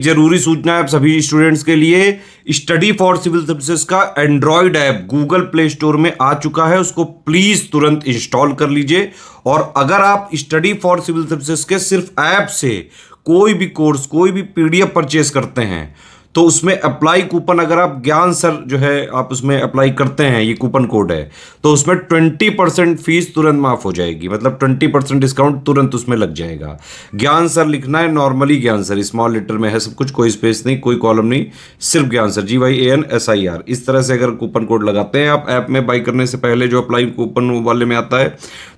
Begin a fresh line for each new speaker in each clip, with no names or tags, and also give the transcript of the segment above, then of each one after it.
जरूरी सूचना है आप सभी स्टूडेंट्स के लिए। स्टडी फॉर सिविल सर्विसेज का Android app Google play store में आ चुका है, उसको प्लीज तुरंत इंस्टॉल कर लीजिए। और अगर आप स्टडी फॉर सिविल सर्विसेज के सिर्फ ऐप से कोई भी कोर्स, कोई भी पीडीएफ परचेस करते हैं तो उसमें अप्लाई कूपन, अगर आप ज्ञान सर जो है आप उसमें अप्लाई करते हैं, ये कूपन कोड है, तो उसमें 20% फीस तुरंत माफ हो जाएगी। मतलब 20% डिस्काउंट तुरंत उसमें लग जाएगा। ज्ञान सर लिखना है, नॉर्मली ज्ञान सर, स्मॉल लेटर में है सब कुछ, कोई स्पेस नहीं, कोई कॉलम नहीं, सिर्फ ज्ञान सर, GYANSIR। इस तरह से अगर कूपन कोड लगाते हैं आप ऐप में बाई करने से पहले, जो अप्लाई कूपन वाले में आता है,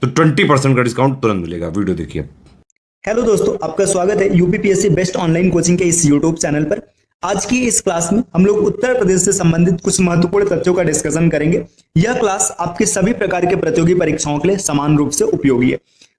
तो 20% का डिस्काउंट तुरंत मिलेगा। वीडियो देखिए।
हेलो दोस्तों, आपका स्वागत है यूपीपीएससी बेस्ट ऑनलाइन कोचिंग के इस यूट्यूब चैनल पर। आज की इस क्लास में हम लोग उत्तर प्रदेश से संबंधित कुछ महत्वपूर्ण तथ्यों का डिस्कशन करेंगे। यह क्लास आपके सभी प्रकार के प्रतियोगी परीक्षाओं के लिए समान रूप से उपयोगी है।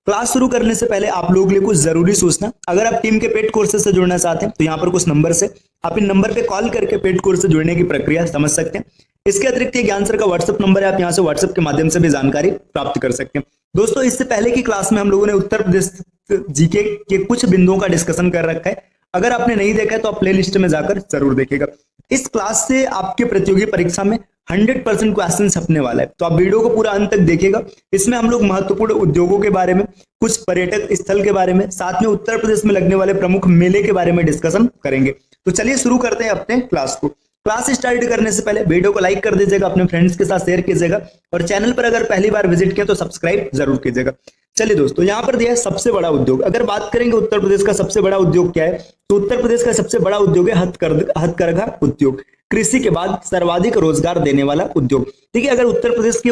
क्लास शुरू करने से पहले आप लोगों के लिए कुछ जरूरी सूचना। अगर आप टीम के पेड कोर्सेज से जुड़ना चाहते हैं तो यहाँ पर कुछ नंबर से आप इन नंबर पे कॉल करके पेड कोर्स से जुड़ने की प्रक्रिया समझ सकते हैं। इसके अतिरिक्त ये ज्ञान सर का व्हाट्सएप नंबर है, आप यहाँ से व्हाट्सएप के माध्यम से भी जानकारी प्राप्त कर सकते हैं। दोस्तों, इससे पहले की क्लास में हम लोगों ने उत्तर प्रदेश जीके के कुछ बिंदुओं का डिस्कशन कर रखा है। अगर आपने नहीं देखा है तो आप प्ले लिस्ट में जाकर जरूर देखिएगा। इस क्लास से आपके प्रतियोगी परीक्षा में 100% क्वेश्चन छपने वाला है, तो आप वीडियो को पूरा अंत तक देखिएगा। इसमें हम लोग महत्वपूर्ण उद्योगों के बारे में, कुछ पर्यटक स्थल के बारे में, साथ में उत्तर प्रदेश में लगने वाले प्रमुख मेले के बारे में डिस्कशन करेंगे। तो चलिए शुरू करते हैं अपने क्लास को। क्लास स्टार्ट करने से पहले वीडियो को लाइक कर दीजिएगा, अपने फ्रेंड्स के साथ शेयर कीजिएगा, और चैनल पर अगर पहली बार विजिट किया तो सब्सक्राइब जरूर कीजिएगा। चलिए दोस्तों, यहाँ पर दिया है सबसे बड़ा उद्योग। अगर बात करेंगे उत्तर प्रदेश का सबसे बड़ा उद्योग क्या है, तो उत्तर प्रदेश का सबसे बड़ा उद्योग है हथकरघा उद्योग। कृषि के बाद सर्वाधिक रोजगार देने वाला उद्योग। ठीक है, अगर उत्तर प्रदेश के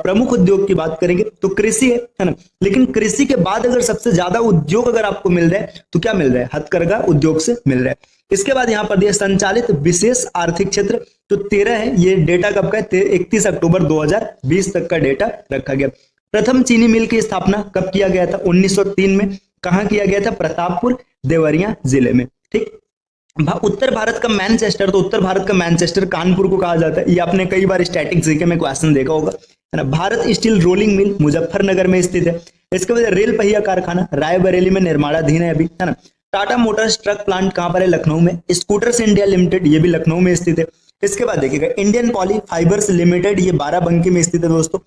प्रमुख उद्योग की बात करेंगे तो कृषि है ना, लेकिन कृषि के बाद अगर सबसे ज्यादा उद्योग अगर आपको मिल रहा है तो क्या मिल रहा है? हथकरघा उद्योग से मिल रहा है। इसके बाद यहाँ पर दिया संचालित विशेष आर्थिक क्षेत्र, तो 13 है। ये डेटा कब का है? 31 अक्टूबर 2020 तक का डेटा रखा गया। प्रथम चीनी मिल की स्थापना कब किया गया था? 1903 में। कहाँ किया गया था? प्रतापपुर देवरिया जिले में। ठीक। उत्तर भारत का मैनचेस्टर, तो उत्तर भारत का मैनचेस्टर कानपुर को कहा जाता है। ये आपने कई बार स्टैटिक जीके में क्वेश्चन देखा होगा, है ना। Bharat steel rolling mill Muzaffarnagar में स्थित है। इसके बाद रेल पहिया कारखाना रायबरेली में निर्माणाधीन है अभी, है ना। टाटा मोटर्स ट्रक प्लांट कहां पर है? लखनऊ में। स्कूटर्स इंडिया लिमिटेड, ये भी लखनऊ में स्थित है। इसके बाद देखिएगा इंडियन पॉली फाइबर्स लिमिटेड, ये बाराबंकी में स्थित है दोस्तों।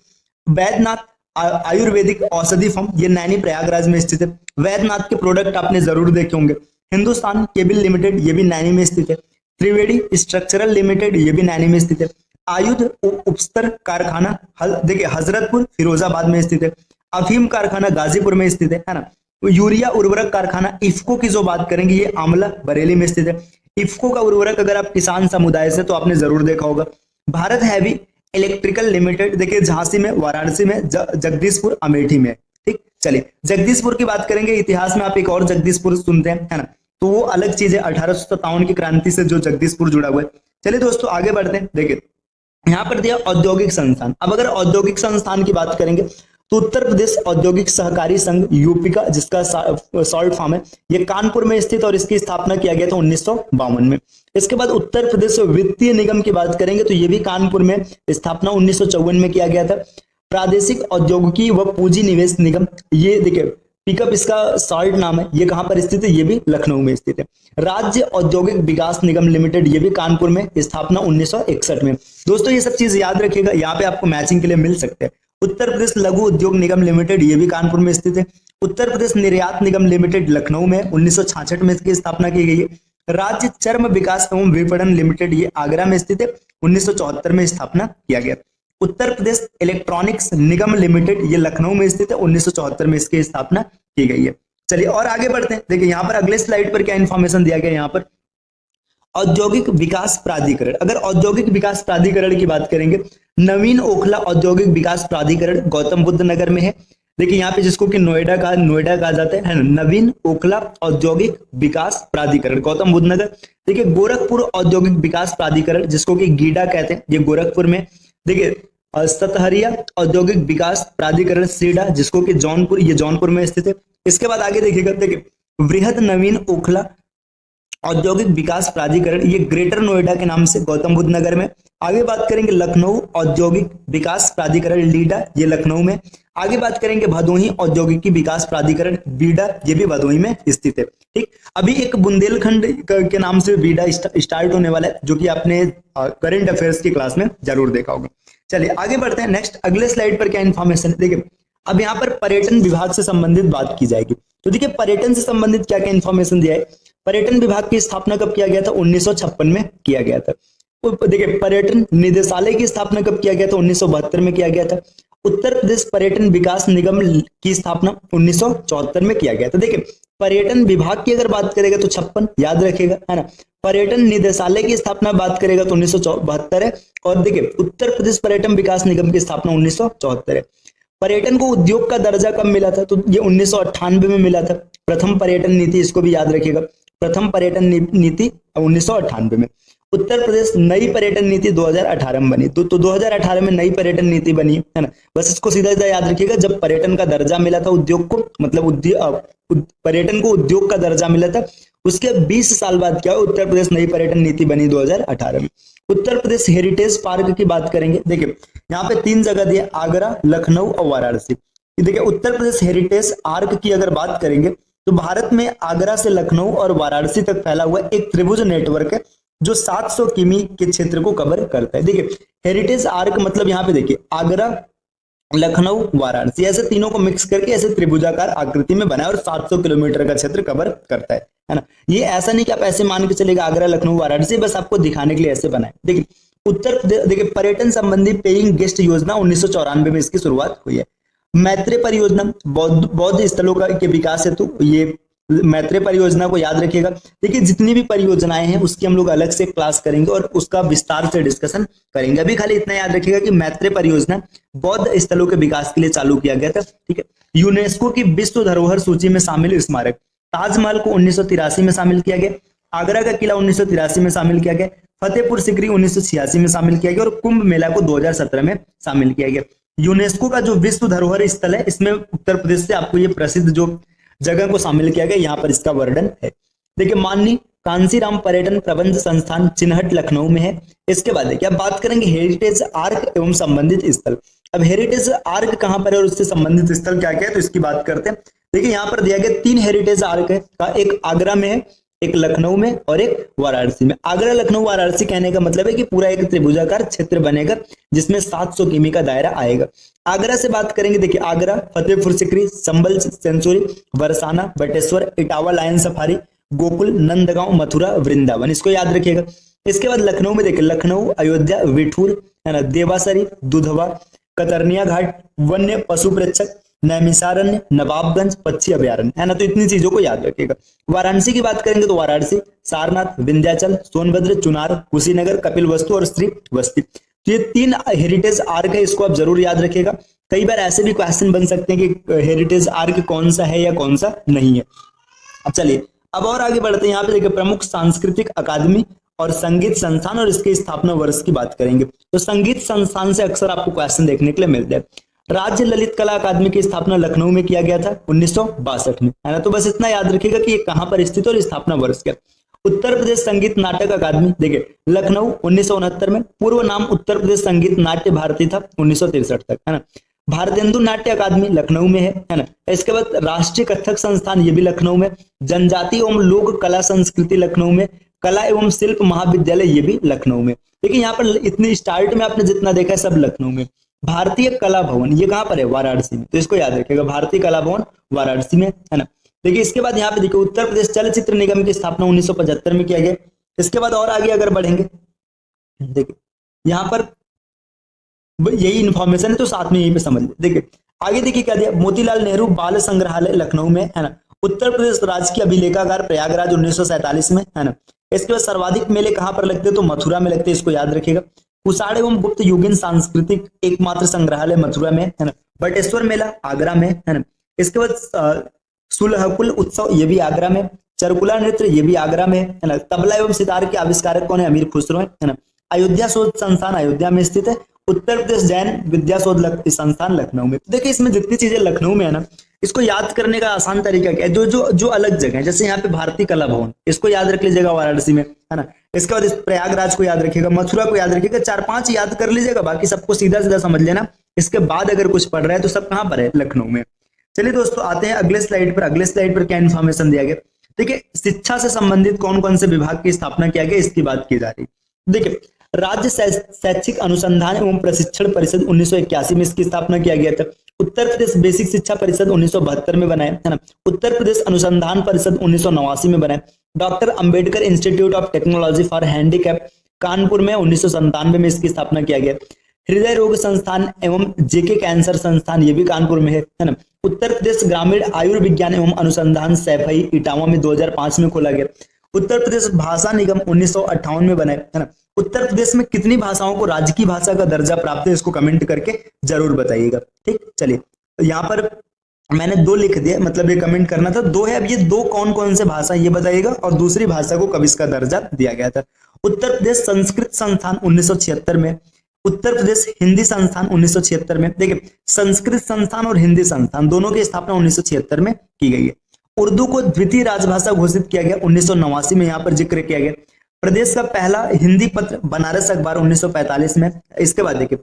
वैद्यनाथ आयुर्वेदिक औषधि फर्म, ये नैनी प्रयागराज में स्थित है। वैद्यनाथ के प्रोडक्ट आपने जरूर देखे होंगे। हिंदुस्तान केबल लिमिटेड, ये भी नैनी में स्थित है। त्रिवेणी स्ट्रक्चरल लिमिटेड, ये भी नैनी में स्थित है। आयुध उपस्तर कारखाना देखिए हजरतपुर फिरोजाबाद में स्थित है। अफीम कारखाना गाजीपुर में स्थित है ना। यूरिया उर्वरक कारखाना इफ्को की जो बात करेंगे, ये आमला बरेली में स्थित है। इफ्को का उर्वरक अगर आप किसान समुदाय से तो आपने जरूर देखा होगा। भारत हैवी इलेक्ट्रिकल लिमिटेड, देखिए झांसी में, वाराणसी में, जगदीशपुर अमेठी में। ठीक। चलिए जगदीशपुर की बात करेंगे। इतिहास में आप एक और जगदीशपुर सुनते हैं, है ना, तो वो अलग चीज है। 1857 की क्रांति से जो जगदीशपुर जुड़ा हुआ है। चलिए दोस्तों आगे बढ़ते हैं। देखिए यहाँ पर दिया औद्योगिक संस्थान। अब अगर औद्योगिक संस्थान की बात करेंगे तो उत्तर प्रदेश औद्योगिक सहकारी संघ यूपी का, जिसका सॉल्ट फॉर्म है, ये कानपुर में स्थित, और इसकी स्थापना किया गया था 1952 में। इसके बाद उत्तर प्रदेश वित्तीय निगम की बात करेंगे तो ये भी कानपुर में, स्थापना 1954 में किया गया था। प्रादेशिक औद्योगिकी व पूंजी निवेश निगम, ये देखिए पिकअप इसका सॉल्ट नाम है, ये कहां पर स्थित है? ये भी लखनऊ में स्थित है। राज्य औद्योगिक विकास निगम लिमिटेड, ये भी कानपुर में, स्थापना 1961 में। दोस्तों ये सब चीज याद रखिएगा, यहाँ पे आपको मैचिंग के लिए मिल सकते हैं। उत्तर प्रदेश लघु उद्योग निगम लिमिटेड, ये भी कानपुर में स्थित है। उत्तर प्रदेश निर्यात निगम लिमिटेड लखनऊ में, 1966 में इसकी स्थापना की गई है। राज्य चर्म विकास एवं विपणन लिमिटेड, ये आगरा में स्थित है, 1974 में स्थापना किया गया। उत्तर प्रदेश इलेक्ट्रॉनिक्स निगम लिमिटेड, ये लखनऊ में स्थित है, 1974 में इसकी स्थापना की गई है। चलिए और आगे बढ़ते हैं। देखिए यहाँ पर अगले स्लाइड पर क्या इंफॉर्मेशन दिया गया है। यहाँ पर औद्योगिक विकास प्राधिकरण, अगर औद्योगिक विकास प्राधिकरण की बात करेंगे, नवीन ओखला औद्योगिक विकास प्राधिकरण गौतम बुद्ध नगर में है। देखिए यहाँ पे जिसको कि नोएडा कहा जाता है ना, नवीन ओखला औद्योगिक विकास प्राधिकरण गौतम बुद्ध नगर। देखिए गोरखपुर औद्योगिक विकास प्राधिकरण, जिसको कि गीडा कहते हैं, ये गोरखपुर में। देखिए सतहरिया औद्योगिक विकास प्राधिकरण सीडा, जिसको कि जौनपुर, ये जौनपुर में स्थित है। इसके बाद आगे देखिएगा, देखिए वृहद नवीन ओखला औद्योगिक विकास प्राधिकरण, ये ग्रेटर नोएडा के नाम से गौतम बुद्ध नगर में। आगे बात करेंगे लखनऊ औद्योगिक विकास प्राधिकरण लीडा, ये लखनऊ में। आगे बात करेंगे भदोही औद्योगिकी विकास प्राधिकरण बीडा, ये भी भदोही में स्थित है। ठीक, अभी एक बुंदेलखंड के नाम से बीडा स्टार्ट होने वाला है, जो कि आपने करंट अफेयर्स की क्लास में जरूर देखा होगा। चलिए आगे बढ़ते हैं। नेक्स्ट अगले स्लाइड पर क्या इन्फॉर्मेशन है, देखिए अब यहाँ पर पर्यटन विभाग से संबंधित बात की जाएगी। तो देखिए पर्यटन से संबंधित क्या क्या इन्फॉर्मेशन दिया है। पर्यटन विभाग की स्थापना कब किया गया था, 1956 में किया गया था। देखिए पर्यटन निदेशालय की स्थापना कब किया गया था, 1972 में किया गया था। उत्तर प्रदेश पर्यटन विकास निगम की स्थापना 1974 में किया गया था। देखिए पर्यटन विभाग की अगर बात करेगा तो 56 याद रखेगा, है ना। पर्यटन निदेशालय की स्थापना बात करेगा तो 1972 है। और देखिए उत्तर प्रदेश पर्यटन विकास निगम की स्थापना 1974 है। पर्यटन को उद्योग का दर्जा कब मिला था, तो ये 1998 में मिला था। प्रथम पर्यटन नीति, इसको भी याद रखिएगा, प्रथम पर्यटन नीति 1998 में। उत्तर प्रदेश नई पर्यटन नीति 2018 में बनी, तो 2018 में नई पर्यटन नीति बनी, है ना। बस इसको सीधा सीधा याद रखिएगा, जब पर्यटन का दर्जा मिला था उद्योग को, मतलब पर्यटन को उद्योग का दर्जा मिला था, उसके 20 साल बाद क्या उत्तर प्रदेश नई पर्यटन नीति बनी 2018 में। उत्तर प्रदेश हेरिटेज पार्क की बात करेंगे। देखिए यहाँ पे 3 जगह दिए, आगरा, लखनऊ और वाराणसी। देखिए उत्तर प्रदेश हेरिटेज आर्क की अगर बात करेंगे तो भारत में आगरा से लखनऊ और वाराणसी तक फैला हुआ एक त्रिभुज नेटवर्क है, जो 700 किमी के क्षेत्र को कवर करता है। देखिए हेरिटेज आर्क मतलब यहाँ पे देखिए आगरा, लखनऊ, वाराणसी, ऐसे तीनों को मिक्स करके ऐसे त्रिभुजाकार आकृति में बना है और 700 किलोमीटर का क्षेत्र कवर करता है ना। ये ऐसा नहीं कि आप ऐसे मान के चलेगा आगरा, लखनऊ, वाराणसी, बस आपको दिखाने के लिए ऐसे बना है। देखिए उत्तर प्रदेश, देखिए पर्यटन संबंधी पेइंग गेस्ट योजना 1994 में इसकी शुरुआत हुई है। मैत्रेय परियोजना बौद्ध स्थलों के विकास हेतु, ये मैत्रेय परियोजना को याद रखिएगा। देखिए जितनी भी परियोजनाएं हैं उसकी हम लोग अलग से क्लास करेंगे और उसका विस्तार से डिस्कशन करेंगे। अभी खाली इतना याद रखिएगा कि मैत्रेय परियोजना बौद्ध स्थलों के विकास के लिए चालू किया गया था। ठीक है, यूनेस्को की विश्व धरोहर सूची में शामिल स्मारक ताजमहल को 1983 में शामिल किया गया, आगरा का किला 1983 में शामिल किया गया, फतेहपुर सिकरी 1986 में शामिल किया गया और कुंभ मेला को 2017 में शामिल किया गया। यूनेस्को का जो विश्व धरोहर स्थल है, इसमें उत्तर प्रदेश से आपको ये प्रसिद्ध जो जगह को शामिल किया गया, यहाँ पर इसका वर्णन है। देखिए माननीय कांसीराम पर्यटन प्रबंध संस्थान चिन्हट लखनऊ में है। इसके बाद देखिए अब बात करेंगे हेरिटेज आर्क एवं संबंधित स्थल। अब हेरिटेज आर्क कहाँ पर है और उससे संबंधित स्थल क्या क्या है, तो इसकी बात करते हैं। देखिए यहाँ पर दिया गया 3 हेरिटेज आर्क है, एक आगरा में है, एक लखनऊ में और एक वाराणसी में। आगरा, लखनऊ, वाराणसी कहने का मतलब है कि पूरा एक त्रिभुजाकार क्षेत्र बनेगा जिसमें 700 किमी का दायरा आएगा। आगरा से बात करेंगे, देखिए Agra, Fatehpur Sikri, Sambal sanctuary, Barsana, Bateshwar, Etawah lion safari, Gokul, Nandgaon, Mathura, Vrindavan, इसको याद रखिएगा। इसके बाद लखनऊ में देखिए लखनऊ, अयोध्या, विठूर, है ना, देवासरी, दुधवा, कतरनिया घाट, वन्य पशु प्रेक्षक, नैमिषारण्य, नवाबगंज, पक्षी अभयारण्य, है ना। तो इतनी चीजों को याद रखिएगा। वाराणसी की बात करेंगे तो वाराणसी, सारनाथ, विंध्याचल, सोनभद्र, चुनार, कुशीनगर, कपिलवस्तु और श्रीवस्ती। तो ये 3 हेरिटेज आर्क है, इसको आप जरूर याद रखिएगा। कई बार ऐसे भी क्वेश्चन बन सकते हैं कि हेरिटेज आर्क कौन सा है या कौन सा नहीं है। अब चलिए अब और आगे बढ़ते हैं। यहाँ पे देखिए प्रमुख सांस्कृतिक अकादमी और संगीत संस्थान और इसके स्थापना वर्ष की बात करेंगे। तो संगीत संस्थान से अक्सर आपको क्वेश्चन देखने के लिए मिलते हैं। राज्य ललित कला अकादमी की स्थापना लखनऊ में किया गया था 1962 में, है ना। तो बस इतना याद रखिएगा कि ये कहां पर स्थित और स्थापना वर्ष क्या। उत्तर प्रदेश संगीत नाटक अकादमी, देखिए लखनऊ 1969 में, पूर्व नाम उत्तर प्रदेश संगीत नाट्य भारती था 1963 तक, है ना। भारतेंदु नाट्य अकादमी लखनऊ में है ना। इसके बाद राष्ट्रीय कथक संस्थान, ये भी लखनऊ में। जनजाति एवं लोक कला संस्कृति लखनऊ में। कला एवं शिल्प महाविद्यालय, ये भी लखनऊ में। देखिए यहाँ पर इतनी स्टार्ट में आपने जितना देखा है सब लखनऊ में। भारतीय कला भवन, ये कहां पर है, वाराणसी में, तो इसको याद रखिएगा, भारतीय कला भवन वाराणसी में, है ना। देखिए इसके बाद यहाँ पे देखिए उत्तर प्रदेश चलचित्र निगम की स्थापना 1975 में किया गया। इसके बाद और आगे अगर बढ़ेंगे, देखिए यहाँ पर यही इंफॉर्मेशन है तो साथ में यहीं पे समझ लीजिए। देखिए आगे देखिए क्या दिया, मोतीलाल नेहरू बाल संग्रहालय लखनऊ में, है ना। उत्तर प्रदेश राजकीय अभिलेखागार प्रयागराज 1947 में, है ना। इसके बाद सर्वाधिक मेले कहां पर लगते हैं, तो मथुरा में लगते हैं, इसको याद रखिएगा। कुषाण एवं गुप्त युगीन सांस्कृतिक एकमात्र संग्रहालय मथुरा में, है ना। बटेश्वर मेला आगरा में, है ना। इसके बाद सुलहकुल उत्सव, ये भी आगरा में। चरकुला नृत्य, ये भी आगरा में, है ना। तबला एवं सितार के आविष्कारक कौन है, अमीर खुसरो है ना। अयोध्या शोध संस्थान अयोध्या में स्थित है। उत्तर प्रदेश जैन विद्या शोध संस्थान लखनऊ में। देखिए इसमें जितनी चीजें लखनऊ में है ना, इसको याद करने का आसान तरीका क्या है, जो जो जो अलग जगह है, जैसे यहाँ पे भारतीय कला भवन, इसको याद रख लीजिएगा वाराणसी में, है ना। इसके बाद इस प्रयागराज को याद रखिएगा, मथुरा को याद रखिएगा, 4-5 याद कर लीजिएगा, बाकी सबको सीधा सीधा समझ लेना। इसके बाद अगर कुछ पढ़ रहा है तो सब कहाँ पर है, लखनऊ में। चलिए दोस्तों आते हैं अगले स्लाइड पर। अगले स्लाइड पर क्या इन्फॉर्मेशन दिया गया, देखिए शिक्षा से संबंधित कौन कौन से विभाग की स्थापना किया गया, इसकी बात की जा रही है। देखिए राज्य शैक्षिक अनुसंधान एवं प्रशिक्षण परिषद 1981 में इसकी स्थापना किया गया था। उत्तर प्रदेश बेसिक शिक्षा परिषद 1972 में बनाए, है ना। उत्तर प्रदेश अनुसंधान परिषद 1989 में बनाए। Doctor Ambedkar institute of technology for handicap Kanpur में 1997 में इसकी स्थापना किया गया। हृदय रोग संस्थान एवं जेके कैंसर संस्थान, ये भी कानपुर में है ना। उत्तर प्रदेश ग्रामीण आयुर्विज्ञान एवं अनुसंधान सैफई इटावा में 2005 में खोला गया। उत्तर प्रदेश भाषा निगम 1958 में बनाए, है ना। उत्तर प्रदेश में कितनी भाषाओं को राजकीय भाषा का दर्जा प्राप्त है, इसको कमेंट करके जरूर बताइएगा, ठीक। चलिए यहाँ पर मैंने 2 लिख दिया, मतलब ये कमेंट करना था, 2 है। अब ये 2 कौन कौन से भाषा ये बताइएगा, और दूसरी भाषा को कब इसका दर्जा दिया गया था। उत्तर प्रदेश संस्कृत संस्थान 1976 में, उत्तर प्रदेश हिंदी संस्थान 1976 में। देखिए संस्कृत संस्थान और हिंदी संस्थान दोनों की स्थापना 1976 में की गई है। उर्दू को द्वितीय राजभाषा घोषित किया गया 1989 में, यहाँ पर जिक्र किया गया। प्रदेश का पहला हिंदी पत्र बनारस अखबार 1945 में। इसके बाद देखिए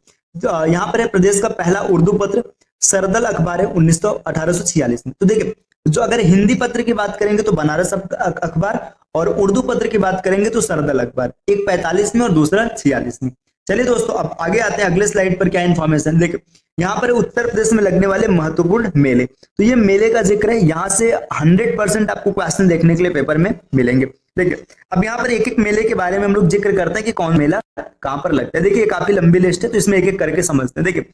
यहाँ पर है प्रदेश का पहला उर्दू पत्र सरदल अखबार है 1846 में। तो देखिए जो अगर हिंदी पत्र की बात करेंगे तो बनारस अखबार, और उर्दू पत्र की बात करेंगे तो सरदल अखबार, एक 45 में और दूसरा 46 में। चलिए दोस्तों अब आगे आते हैं अगले स्लाइड पर। क्या इन्फॉर्मेशन देखिए यहाँ पर उत्तर प्रदेश में लगने वाले महत्वपूर्ण मेले, तो ये मेले का जिक्र है, यहाँ से 100% आपको क्वेश्चन देखने के लिए पेपर में मिलेंगे। देखिए अब यहाँ पर एक एक मेले के बारे में हम लोग जिक्र करते हैं कि कौन मेला कहाँ पर लगता है। देखिए काफी लंबी लिस्ट है, तो इसमें एक एक करके समझते हैं। देखिए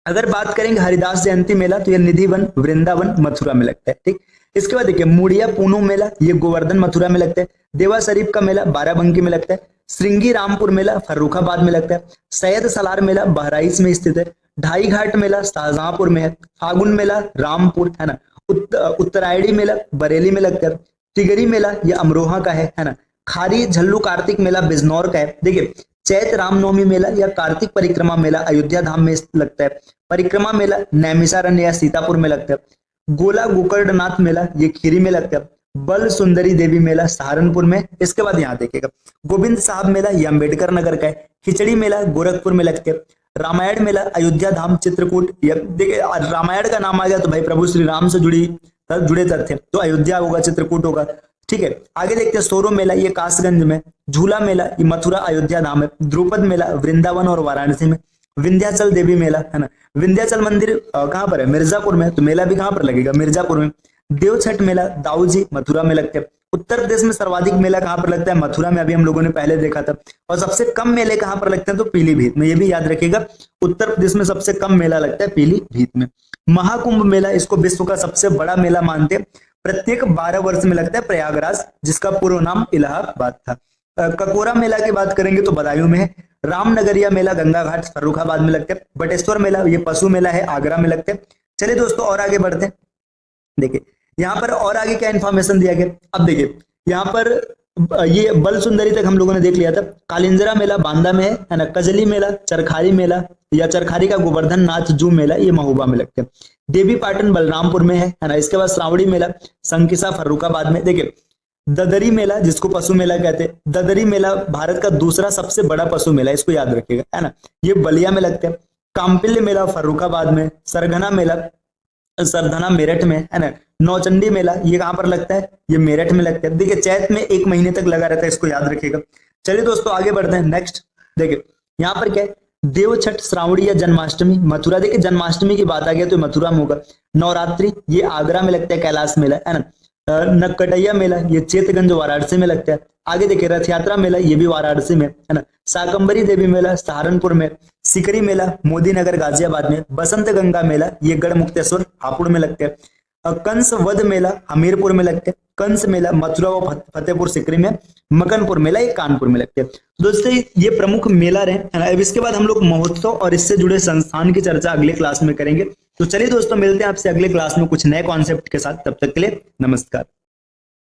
अगर बात करेंगे हरिदास जयंती मेला, तो ये निधिवन वृंदावन मथुरा में लगता है, ठीक। इसके बाद देखिए मुड़िया पूनो मेला, ये गोवर्धन मथुरा में लगता है। देवा शरीफ का मेला बाराबंकी में लगता है। श्रृंगी रामपुर मेला फर्रुखाबाद में लगता है। सैयद सलार मेला बहराइच में स्थित है। ढाई घाट मेला शाहजहांपुर में है। फागुन मेला रामपुर, है ना। उत्तरायणी मेला बरेली में लगता है। टिगरी मेला ये अमरोहा का है ना। खारी झल्लू कार्तिक मेला बिजनौर का है। देखिए चैत रामनवमी मेला या कार्तिक परिक्रमा मेला अयोध्या धाम में लगता है। परिक्रमा मेला नैमिषारण्य या सीतापुर में लगता है। गोला गोकर्णनाथ मेला ये खीरी में लगता है। बल सुंदरी देवी मेला सहारनपुर में। इसके बाद यहाँ देखिएगा गोविंद साहब मेला ये अम्बेडकर नगर का है। खिचड़ी मेला गोरखपुर में लगते है। रामायण मेला अयोध्या धाम चित्रकूट, देखिए रामायण का नाम आ गया तो भाई प्रभु श्री राम से जुड़े तथ्य, तो अयोध्या होगा चित्रकूट होगा, ठीक है। आगे देखते हैं सोरो मेला ये कासगंज में। झूला मेला ये मथुरा अयोध्या धाम है। ध्रुपद मेला वृंदावन और वाराणसी में। विंध्याचल देवी मेला, है ना। विंध्याचल मंदिर कहाँ पर है, मिर्जापुर में, तो मेला भी कहाँ पर लगेगा, मिर्जापुर में। देव छठ मेला दाऊजी मथुरा में लगते हैं। उत्तर प्रदेश में सर्वाधिक मेला कहाँ पर लगता है, मथुरा में, अभी हम लोगों ने पहले देखा था। और सबसे कम मेले कहाँ पर लगते हैं, तो पीलीभीत में, ये भी याद रखिएगा। उत्तर प्रदेश में सबसे कम मेला लगता है पीलीभीत में। महाकुंभ मेला इसको विश्व का सबसे बड़ा मेला मानते हैं। प्रत्येक 12 वर्ष में लगता है प्रयागराज, जिसका पूर्व नाम इलाहाबाद था। ककोरा मेला की बात करेंगे तो बदायूं में है। रामनगरिया मेला गंगा घाट फर्रुखाबाद में लगता है। बटेश्वर मेला ये पशु मेला है, आगरा में लगता है। चलिए दोस्तों और आगे बढ़ते हैं। देखिए यहाँ पर और आगे क्या इन्फॉर्मेशन दिया गया, अब देखिए यहाँ पर ये बल सुंदरी तक हम लोगों ने देख लिया था। कालिंजरा मेला बांदा में है ना। कजली मेला चरखारी मेला या चरखारी का गोवर्धन नाथ जू मेला ये महोबा में लगते हैं। देवी पाटन बलरामपुर में है ना। इसके बाद श्रावणी मेला संकिसा फर्रुखाबाद में। देखिए ददरी मेला जिसको पशु मेला कहते हैं, ददरी मेला भारत का दूसरा सबसे बड़ा पशु मेला, इसको याद रखिएगा, है ना। ये बलिया में लगता है। काम्पिल्य मेला फर्रुखाबाद में। सरगना मेला सरधना मेरठ में, है ना। नौचंडी मेला ये कहां पर लगता है, ये मेरठ में लगता है। देखिए चैत में 1 महीने तक लगा रहता है, इसको याद रखिएगा। चलिए दोस्तों आगे बढ़ते हैं। नेक्स्ट देखिए यहाँ पर क्या है, देव छठ श्रावणी या जन्माष्टमी मथुरा। देखिए जन्माष्टमी की बात आ गया तो मथुरा में होगा। नवरात्रि ये आगरा में लगता है, कैलाश मेला, है ना। नकटैया मेला ये चेतगंज वाराणसी में लगता है। आगे देखिए रथ यात्रा मेला ये भी वाराणसी में, है ना। शाकंबरी देवी मेला सहारनपुर में। सिकरी मेला मोदी नगर गाजियाबाद में। बसंत गंगा मेला ये गढ़ मुक्तेश्वर हापुड़ में लगता है। कंस वध मेला हमीरपुर में लगते हैं। कंस मेला मथुरा व फतेहपुर सिकरी में। मकनपुर मेला ये कानपुर में लगते हैं। दोस्तों ये प्रमुख मेला रहे, है ना। अब इसके बाद हम लोग महोत्सव और इससे जुड़े संस्थान की चर्चा अगले क्लास में करेंगे। तो चलिए दोस्तों मिलते हैं आपसे अगले क्लास में कुछ नए कॉन्सेप्ट के साथ। तब तक के लिए नमस्कार।